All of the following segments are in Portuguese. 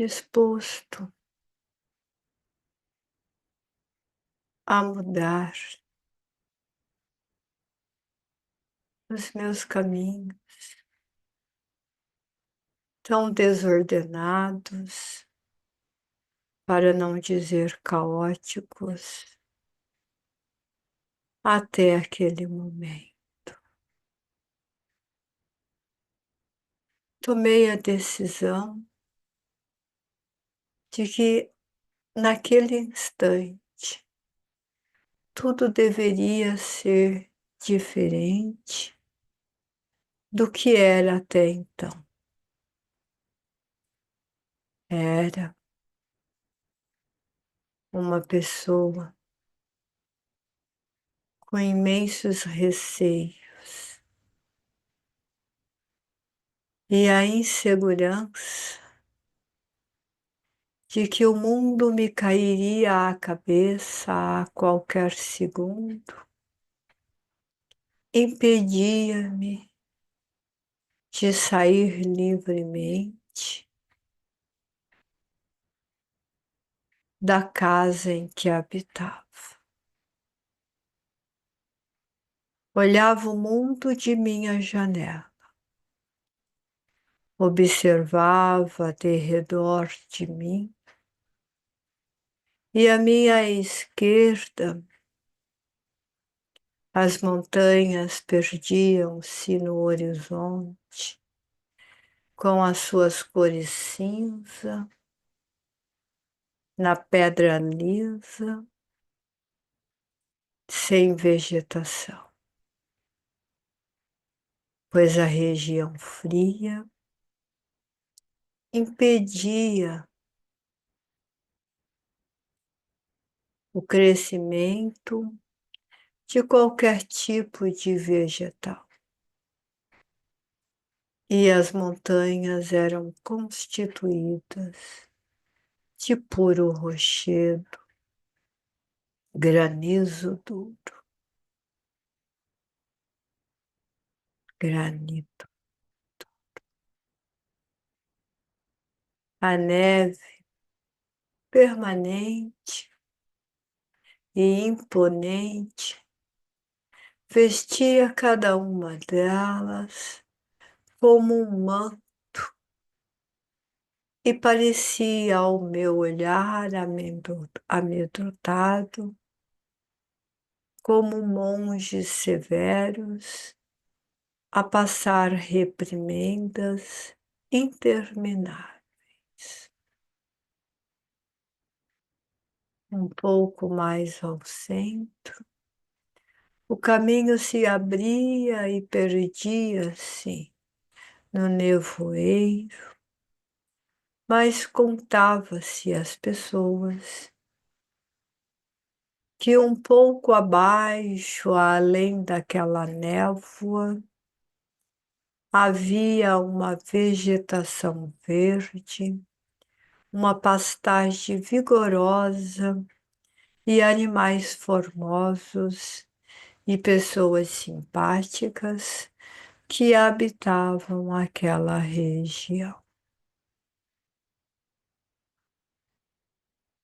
disposto a mudar os meus caminhos tão desordenados, para não dizer caóticos, até aquele momento. Tomei a decisão de que, naquele instante, tudo deveria ser diferente do que era até então. Era uma pessoa com imensos receios e a insegurança de que o mundo me cairia à cabeça a qualquer segundo, impedia-me de sair livremente da casa em que habitava. Olhava o mundo de minha janela, observava de redor de mim e à minha esquerda as montanhas perdiam-se no horizonte com as suas cores cinza, na pedra lisa, sem vegetação, pois a região fria impedia o crescimento de qualquer tipo de vegetal. E as montanhas eram constituídas de puro rochedo, granizo duro, granito. A neve permanente e imponente vestia cada uma delas como um manto e parecia ao meu olhar amedrontado como monges severos a passar reprimendas intermináveis. Um pouco mais ao centro, o caminho se abria e perdia-se no nevoeiro, mas contava-se as pessoas que um pouco abaixo, além daquela névoa, havia uma vegetação verde, uma pastagem vigorosa e animais formosos e pessoas simpáticas que habitavam aquela região.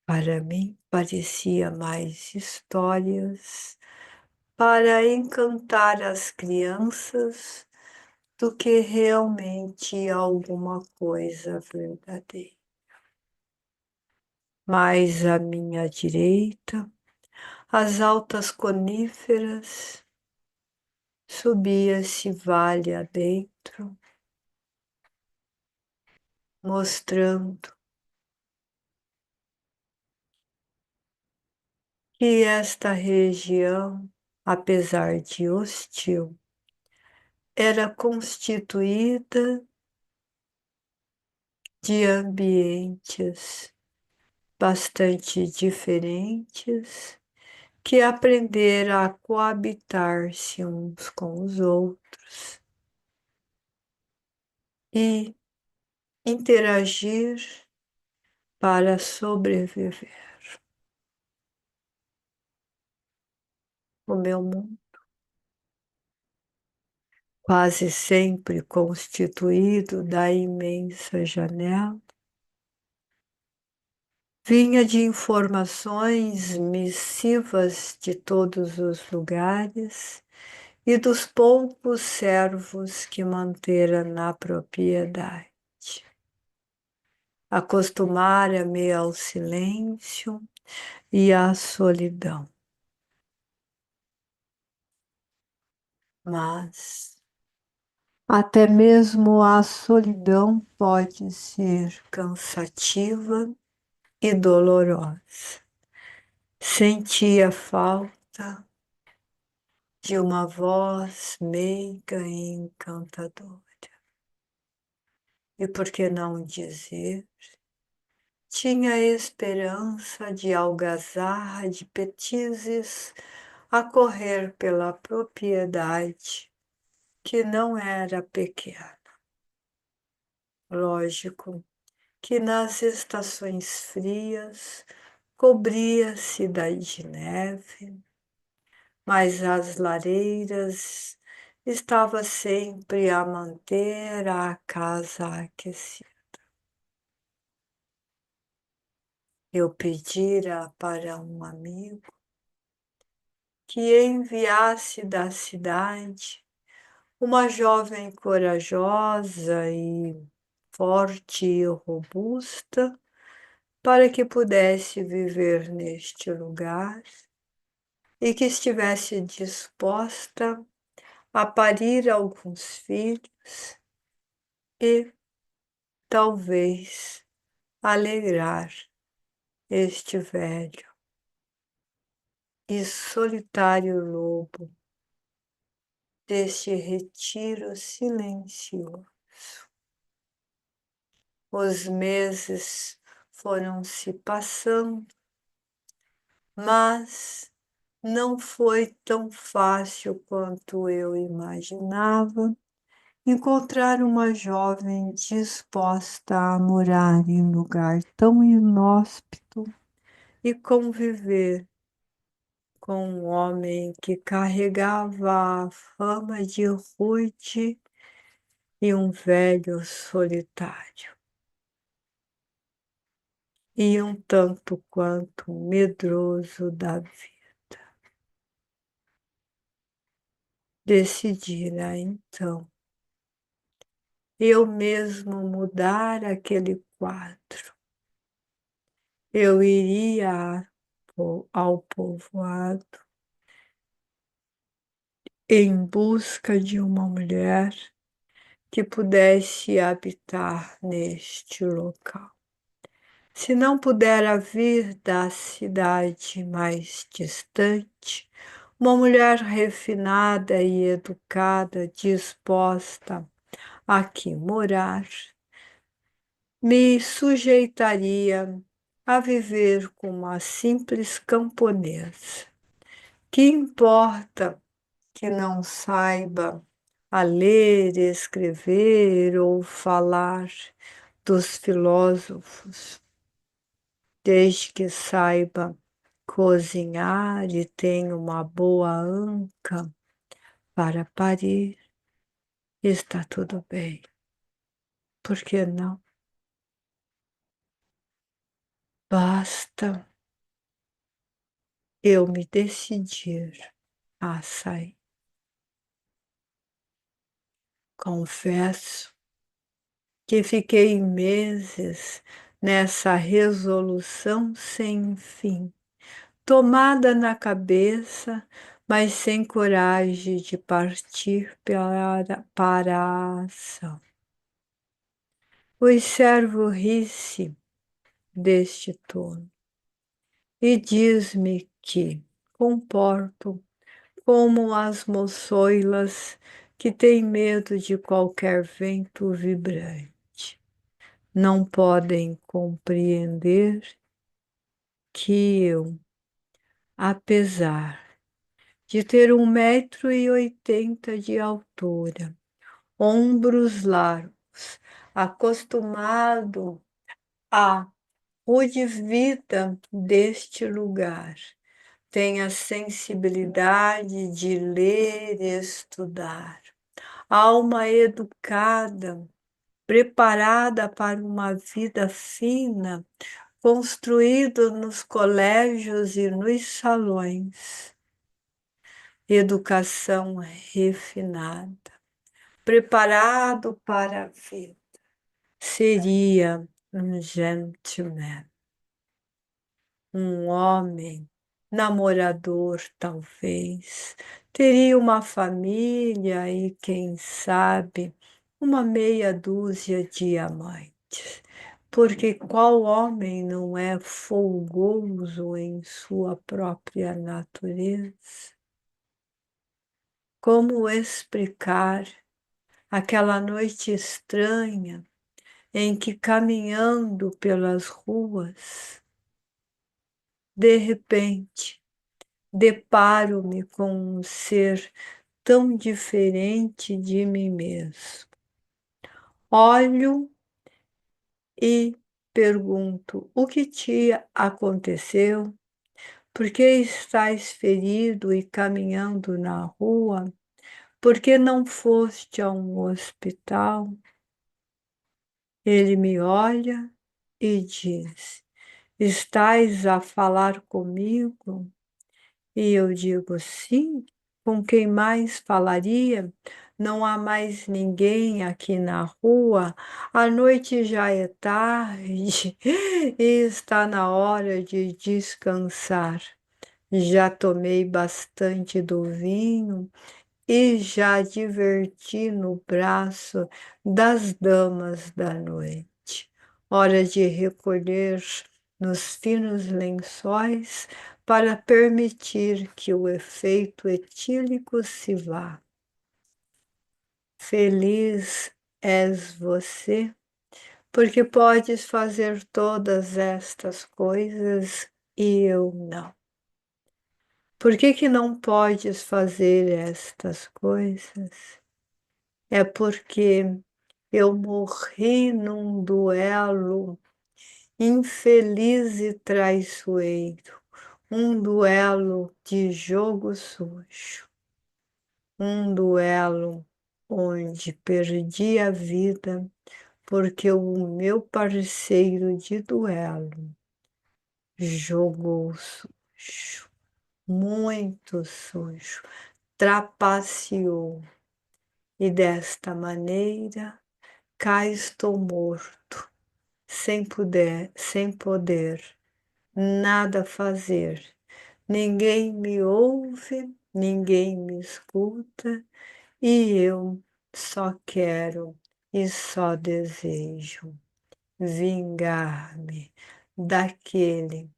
Para mim, parecia mais histórias para encantar as crianças do que realmente alguma coisa verdadeira. Mais à minha direita, as altas coníferas subia-se vale adentro, mostrando que esta região, apesar de hostil, era constituída de ambientes bastante diferentes que aprenderam a coabitar-se uns com os outros e interagir para sobreviver. O meu mundo, quase sempre constituído da imensa janela, Vinha de informações missivas de todos os lugares e dos poucos servos que mantera na propriedade. Acostumara-me ao silêncio e à solidão. Mas até mesmo a solidão pode ser cansativa e dolorosa. Sentia falta de uma voz meiga e encantadora. E por que não dizer? Tinha esperança de algazarra de petizes a correr pela propriedade, que não era pequena. Lógico que nas estações frias cobria-se de neve, mas as lareiras estava sempre a manter a casa aquecida. Eu pedira para um amigo que enviasse da cidade uma jovem corajosa e forte e robusta para que pudesse viver neste lugar e que estivesse disposta a parir alguns filhos e, talvez, alegrar este velho e solitário lobo deste retiro silencioso. Os meses foram se passando, mas não foi tão fácil quanto eu imaginava encontrar uma jovem disposta a morar em lugar tão inóspito e conviver com um homem que carregava a fama de rude e um velho solitário, e um tanto quanto medroso da vida. Decidira então eu mesmo mudar aquele quadro. Eu iria ao povoado em busca de uma mulher que pudesse habitar neste local. Se não puder vir da cidade mais distante, uma mulher refinada e educada, disposta a aqui morar, me sujeitaria a viver como uma simples camponesa. Que importa que não saiba a ler, escrever ou falar dos filósofos, desde que saiba cozinhar e tenha uma boa anca para parir, está tudo bem. Por que não? Basta eu me decidir a sair. Confesso que fiquei meses nessa resolução sem fim, tomada na cabeça, mas sem coragem de partir para a ação. O servo ri-se deste tono e diz-me que comporto como as moçoilas que têm medo de qualquer vento vibrante. Não podem compreender que eu, apesar de ter 1,80 m de altura, ombros largos, acostumado à rude vida deste lugar, tenha sensibilidade de ler e estudar, alma educada, preparada para uma vida fina, construído nos colégios e nos salões, educação refinada, preparado para a vida. Seria um gentleman, um homem, namorador talvez, teria uma família e, quem sabe, uma meia dúzia de amantes. Porque qual homem não é folgoso em sua própria natureza? Como explicar aquela noite estranha em que, caminhando pelas ruas, de repente, deparo-me com um ser tão diferente de mim mesmo? Olho e pergunto: o que te aconteceu? Por que estás ferido e caminhando na rua? Por que não foste a um hospital? Ele me olha e diz: estás a falar comigo? E eu digo: sim, com quem mais falaria? Não há mais ninguém aqui na rua, a noite já é tarde e está na hora de descansar. Já tomei bastante do vinho e já diverti no braço das damas da noite. Hora de recolher nos finos lençóis para permitir que o efeito etílico se vá. Feliz és você, porque podes fazer todas estas coisas e eu não. Por que que não podes fazer estas coisas? É porque eu morri num duelo infeliz e traiçoeiro, um duelo de jogo sujo, um duelo onde perdi a vida porque o meu parceiro de duelo jogou sujo, muito sujo, trapaceou. E desta maneira, cá estou morto, sem poder nada fazer. Ninguém me ouve, ninguém me escuta, e eu só quero e só desejo vingar-me daquele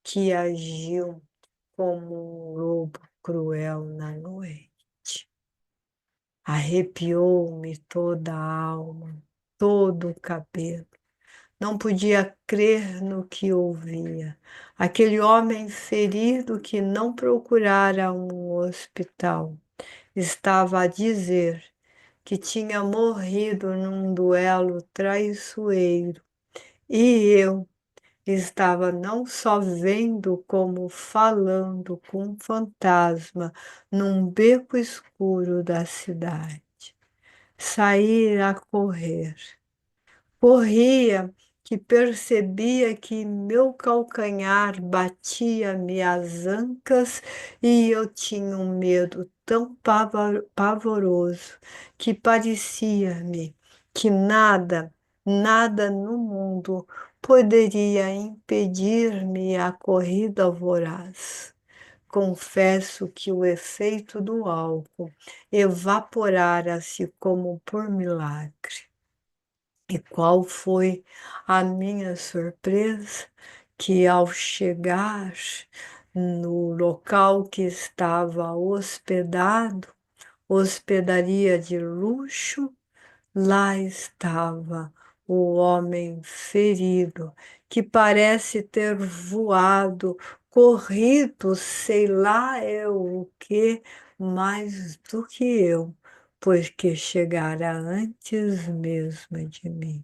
que agiu como um lobo cruel na noite. Arrepiou-me toda a alma, todo o cabelo. Não podia crer no que ouvia. Aquele homem ferido que não procurara um hospital estava a dizer que tinha morrido num duelo traiçoeiro. E eu estava não só vendo, como falando com um fantasma num beco escuro da cidade. Saí a correr. Corria, que percebia que meu calcanhar batia-me as ancas e eu tinha um medo tão pavoroso que parecia-me que nada, nada no mundo poderia impedir-me a corrida voraz. Confesso que o efeito do álcool evaporara-se como por milagre. E qual foi a minha surpresa? Que ao chegar no local que estava hospedado, hospedaria de luxo, lá estava o homem ferido, que parece ter voado, corrido, sei lá eu o que, mais do que eu, porque chegara antes mesmo de mim.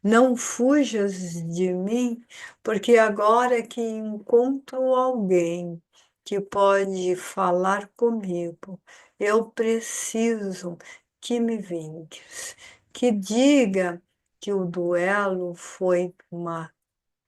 Não fujas de mim, porque agora que encontro alguém que pode falar comigo, eu preciso que me vingues, que diga que o duelo foi uma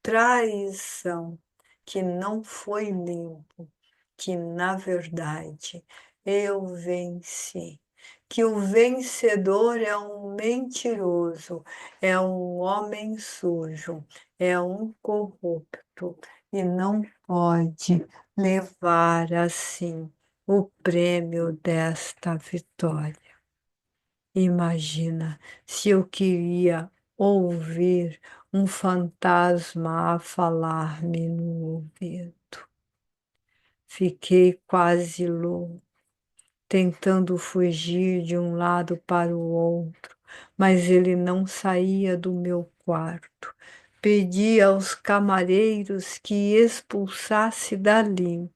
traição, que não foi limpo, que na verdade eu venci. Que o vencedor é um mentiroso, é um homem sujo, é um corrupto e não pode levar assim o prêmio desta vitória. Imagina se eu queria ouvir um fantasma a falar-me no ouvido. Fiquei quase louco, tentando fugir de um lado para o outro, mas ele não saía do meu quarto. Pedi aos camareiros que expulsasse dali.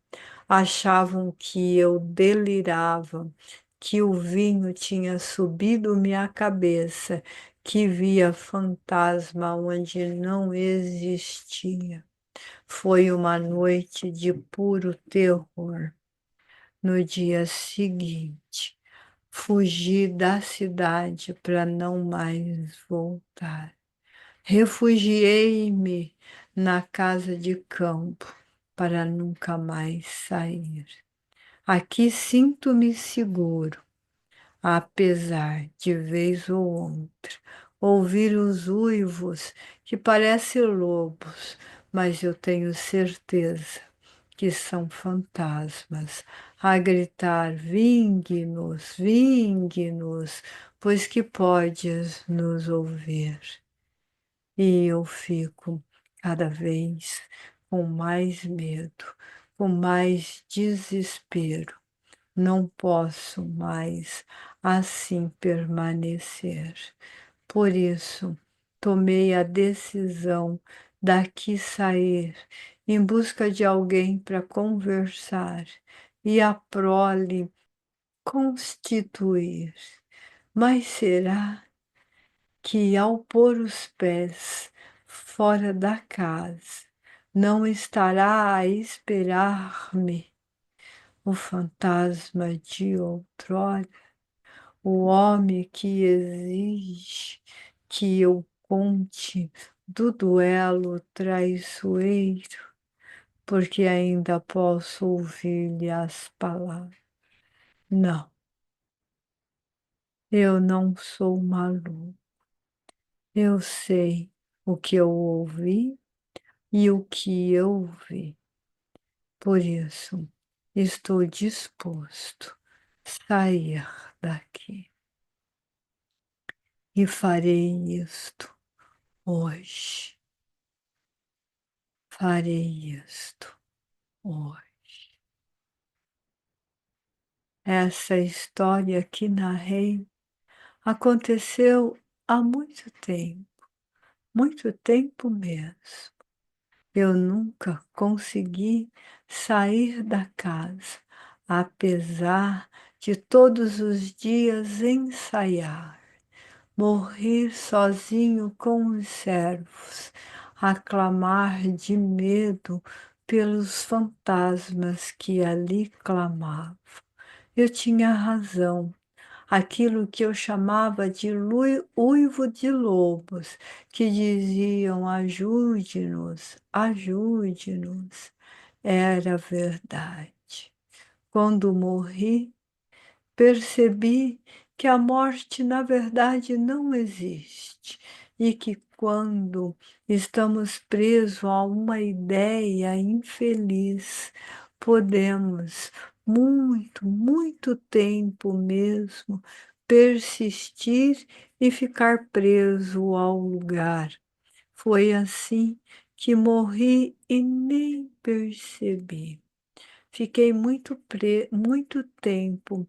Achavam que eu delirava, que o vinho tinha subido-me à cabeça, que via fantasma onde não existia. Foi uma noite de puro terror. No dia seguinte, fugi da cidade para não mais voltar. Refugiei-me na casa de campo para nunca mais sair. Aqui sinto-me seguro, apesar de vez ou outra ouvir os uivos que parecem lobos, mas eu tenho certeza que são fantasmas a gritar: vingue-nos, vingue-nos, pois que podes nos ouvir. E eu fico cada vez com mais medo, com mais desespero. Não posso mais assim permanecer. Por isso, tomei a decisão daqui sair em busca de alguém para conversar e a prole constituir. Mas será que ao pôr os pés fora da casa, não estará a esperar-me o fantasma de outrora, o homem que exige que eu conte do duelo traiçoeiro, porque ainda posso ouvir-lhe as palavras. Não, eu não sou maluco. Eu sei o que eu ouvi e o que eu vi. Por isso, estou disposto a sair daqui e farei isto hoje. Farei isto hoje. Essa história que narrei aconteceu há muito tempo mesmo. Eu nunca consegui sair da casa, apesar de todos os dias ensaiar. Morrer sozinho com os servos, aclamar de medo pelos fantasmas que ali clamavam. Eu tinha razão. Aquilo que eu chamava de uivo de lobos, que diziam: ajude-nos, ajude-nos, era verdade. Quando morri, percebi que a morte, na verdade, não existe e que quando estamos presos a uma ideia infeliz, podemos muito tempo mesmo persistir e ficar preso ao lugar. Foi assim que morri e nem percebi. Fiquei muito tempo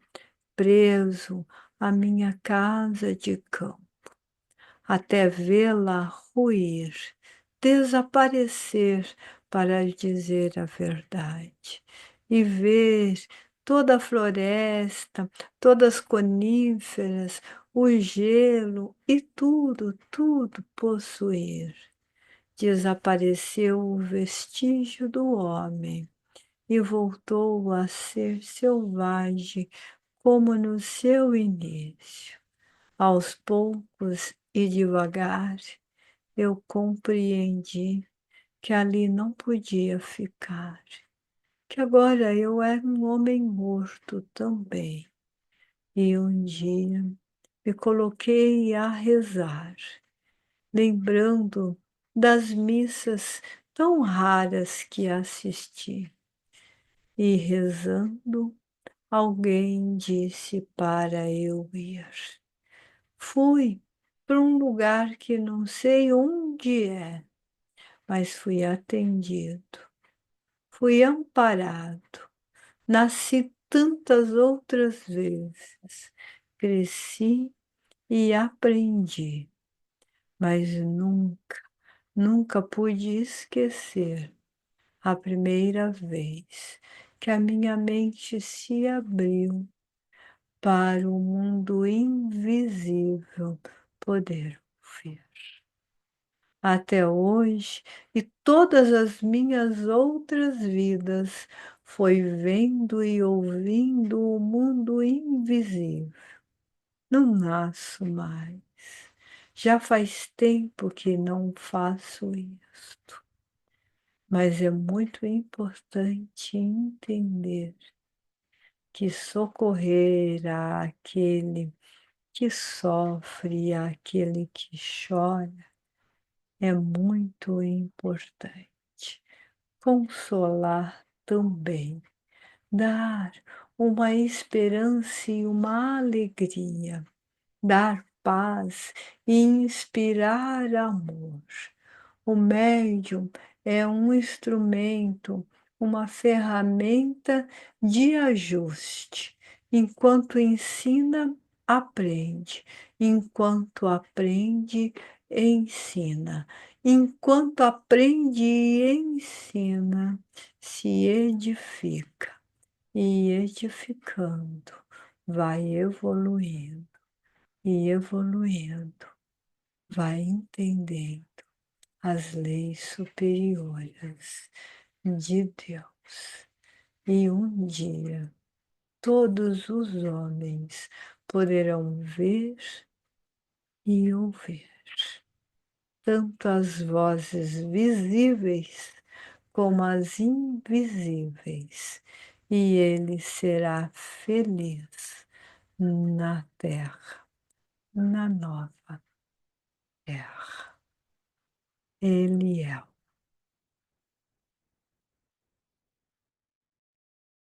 preso à minha casa de campo, até vê-la ruir, desaparecer, para dizer a verdade, e ver toda a floresta, todas as coníferas, o gelo e tudo possuir. Desapareceu o vestígio do homem e voltou a ser selvagem como no seu início. Aos poucos e devagar, eu compreendi que ali não podia ficar, que agora eu era um homem morto também. E um dia me coloquei a rezar, lembrando das missas tão raras que assisti. E rezando, alguém disse para eu ir. Fui para um lugar que não sei onde é, mas fui atendido, fui amparado. Nasci tantas outras vezes, cresci e aprendi, mas nunca pude esquecer a primeira vez que a minha mente se abriu para o mundo invisível poder ver. Até hoje e todas as minhas outras vidas foi vendo e ouvindo o mundo invisível. Não nasço mais. Já faz tempo que não faço isto, mas é muito importante entender que socorrer àquele que sofre, àquele que chora, é muito importante. Consolar também, dar uma esperança e uma alegria, dar paz e inspirar amor. O médium é um instrumento, uma ferramenta de ajuste. Enquanto ensina, aprende. Enquanto aprende, ensina. Enquanto aprende e ensina, se edifica. E edificando, vai evoluindo e evoluindo, vai entendendo as leis superiores de Deus. E um dia todos os homens poderão ver e ouvir tanto as vozes visíveis como as invisíveis, e ele será feliz na terra, na nova terra. Ele é